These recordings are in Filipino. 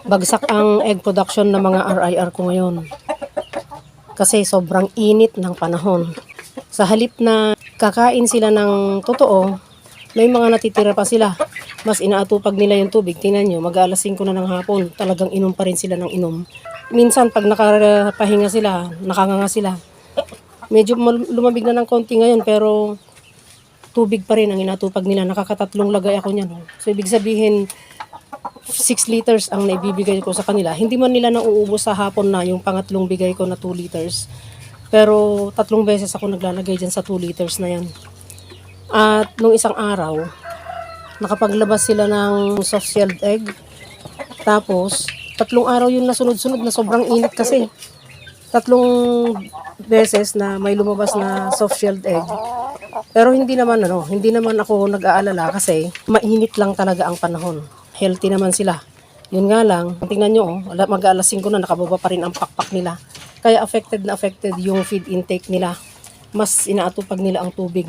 Bagsak ang egg production ng mga RIR ko ngayon. Kasi sobrang init ng panahon. Sa halip na kakain sila ng totoo, may mga natitira pa sila. Mas inaatupag nila yung tubig. Tingnan nyo, mag-aalas 5 na ng hapon. Talagang inom pa rin sila ng inom. Minsan, pag nakapahinga sila, nakanganga sila. Medyo lumabig na ng konti ngayon, pero tubig pa rin ang inatupag nila. Nakakatatlong lagay ako niyan. So, ibig sabihin, 6 liters ang naibibigay ko sa kanila. Hindi man nila nauubos sa hapon na yung pangatlong bigay ko na 2 liters. Pero 3 beses ako naglalagay dyan sa 2 liters na yan. At nung isang araw, nakapaglabas sila ng soft-shelled egg. Tapos, 3 araw yun na sunod-sunod na sobrang init kasi. 3 beses na may lumabas na soft-shelled egg. Pero hindi naman ako nag-aalala kasi mainit lang talaga ang panahon. Healthy naman sila. Yun nga lang, tingnan nyo, mag-aalas 5 na nakababa pa rin ang pakpak nila. Kaya affected yung feed intake nila. Mas inaatupag nila ang tubig.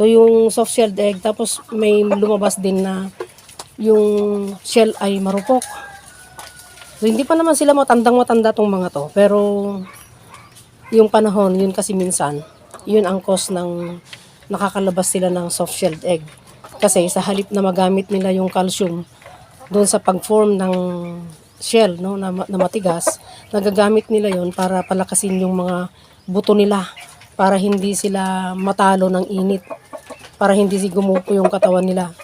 So yung soft-shelled egg, tapos may lumabas din na yung shell ay marupok. So hindi pa naman sila matanda tong mga to. Pero yung panahon, yun kasi minsan, yun ang cause ng nakakalabas sila ng soft-shelled egg. Kasi sa halip na magamit nila yung calcium doon sa pag-form ng shell, no, na matigas, nagagamit nila yon para palakasin yung mga buto nila, para hindi sila matalo ng init, para hindi gumupo yung katawan nila,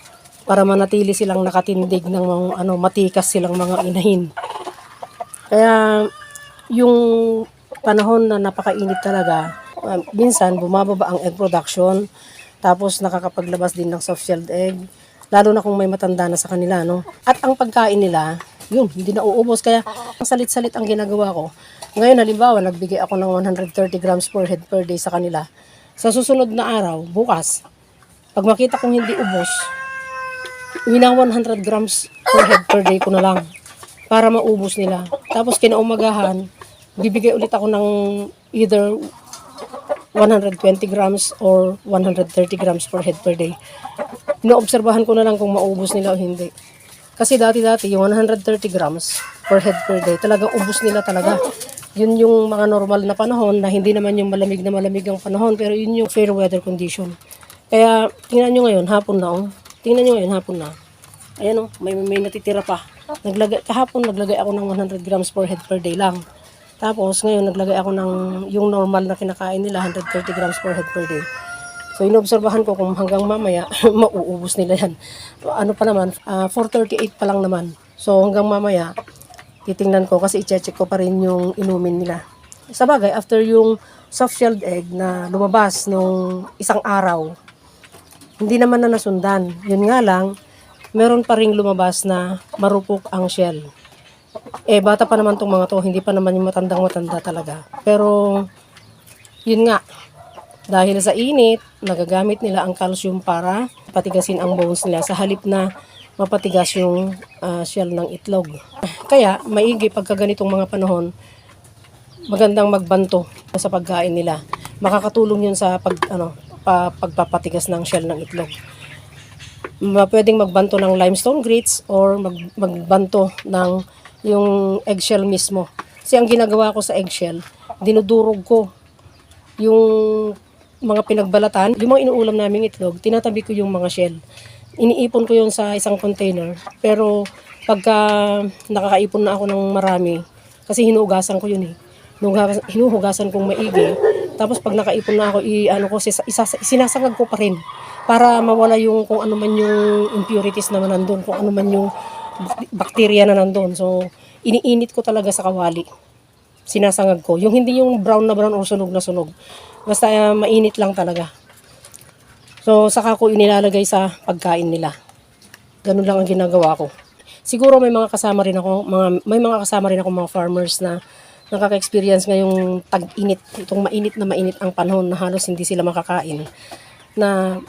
para manatili silang nakatindig ng matikas silang mga inahin. Kaya yung panahon na napakainit talaga, minsan bumababa ang egg production, tapos nakakapaglabas din ng soft-shelled egg, lalo na kung may matanda na sa kanila, no? At ang pagkain nila, yun, hindi na uubos. Kaya salit-salit ang ginagawa ko. Ngayon, halimbawa, nagbigay ako ng 130 grams per head per day sa kanila. Sa susunod na araw, bukas, pag makita kong hindi ubos, winang 100 grams per head per day ko na lang para maubos nila. Tapos kinaumagahan, bibigay ulit ako ng either 120 grams or 130 grams per head per day. Inoobserbahan ko na lang kung maubos nila o hindi. Kasi dati yung 130 grams per head per day, talagang ubos nila talaga. Yun yung mga normal na panahon na hindi naman yung malamig ang panahon, pero yun yung fair weather condition. Kaya tingnan nyo ngayon, hapon na. Ayan may natitira pa. Kahapon naglagay ako ng 100 grams per head per day lang. Tapos ngayon naglagay ako ng yung normal na kinakain nila, 130 grams per head per day. So inobserbahan ko kung hanggang mamaya mauubos nila yan. Ano pa naman, 4:38 pa lang naman. So hanggang mamaya titingnan ko kasi i-check ko pa rin yung inumin nila. Sa bagay, after yung soft-shelled egg na lumabas nung isang araw, hindi naman na nasundan. Yun nga lang, meron pa ring lumabas na marupok ang shell. Bata pa naman tong mga to, hindi pa naman yung matanda talaga. Pero yun nga, dahil sa init, nagagamit nila ang calcium para patigasin ang bones nila sa halip na mapatigas yung shell ng itlog. Kaya, maigi pagka ganitong mga panahon, magandang magbanto sa pagkain nila. Makakatulong yun sa pagpapatigas ng shell ng itlog. Pwedeng magbanto ng limestone grits or magbanto ng yung eggshell mismo. Kasi ang ginagawa ko sa eggshell, dinudurog ko yung mga pinagbalatan, yung mga inuulam naming itlog, tinatabi ko yung mga shell. Iniipon ko yun sa isang container. Pero pagka nakakaipon na ako ng marami, kasi hinuhugasan ko yun hinuhugasan kong maigi. Tapos pag nakaipon na ako, sinasangag ko pa rin para mawala yung kung ano man yung impurities naman nandun, kung ano man yung bacteria na nandun. So, iniinit ko talaga sa kawali. Sinasangag ko. Yung hindi yung brown na brown o sunog na sunog. Basta mainit lang talaga. So, saka ko inilalagay sa pagkain nila. Ganun lang ang ginagawa ko. Siguro may mga kasama rin ako mga farmers na nakaka-experience ngayong tag-init, itong mainit ang panahon na halos hindi sila makakain. Na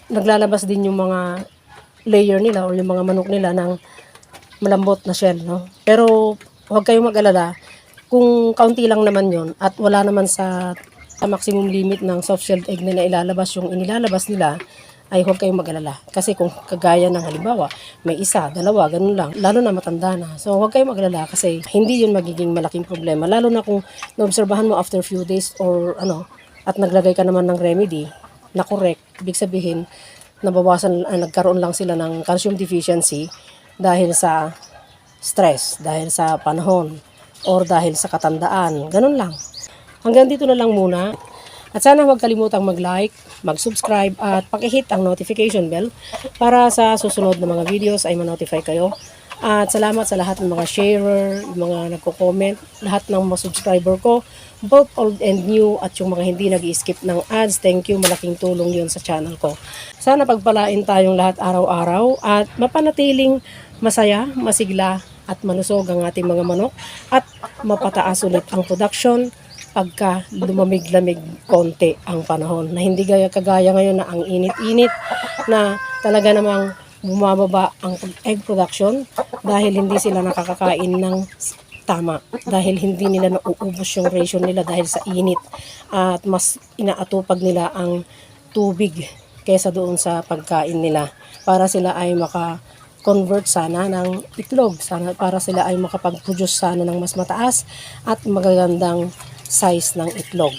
naglalabas din yung mga layer nila o yung mga manok nila ng malambot na shell, no? Pero huwag kayong mag-alala. Kung kaunti lang naman yon at wala naman sa maximum limit ng soft-shelled egg na ilalabas yung inilalabas nila, ay huwag kayong mag-alala. Kasi kung kagaya ng halimbawa, may isa, dalawa, ganun lang, lalo na matanda na. So huwag kayong mag-alala kasi hindi yun magiging malaking problema. Lalo na kung naobserbahan mo after few days or at naglagay ka naman ng remedy na correct, ibig sabihin, nagkaroon lang sila ng calcium deficiency dahil sa stress, dahil sa panahon, or dahil sa katandaan. Ganun lang. Hanggang dito na lang muna. At sana huwag kalimutang mag-like, mag-subscribe at pakihit ang notification bell para sa susunod na mga videos ay ma-notify kayo. At salamat sa lahat ng mga sharer, yung mga nagko-comment, lahat ng mga subscriber ko, both old and new at yung mga hindi nag-skip ng ads. Thank you, malaking tulong yun sa channel ko. Sana pagpalain tayong lahat araw-araw at mapanatiling masaya, masigla at malusog ang ating mga manok at mapataas ulit ang production pagka lumamig-lamig konti ang panahon. Na hindi kagaya ngayon na ang init-init na talaga namang bumababa ang egg production dahil hindi sila nakakakain ng tama. Dahil hindi nila nauubos yung ration nila dahil sa init at mas inaatupag nila ang tubig kaysa doon sa pagkain nila para sila ay convert sana ng itlog, sana para sila ay makapag-produce sana ng mas mataas at magagandang size ng itlog.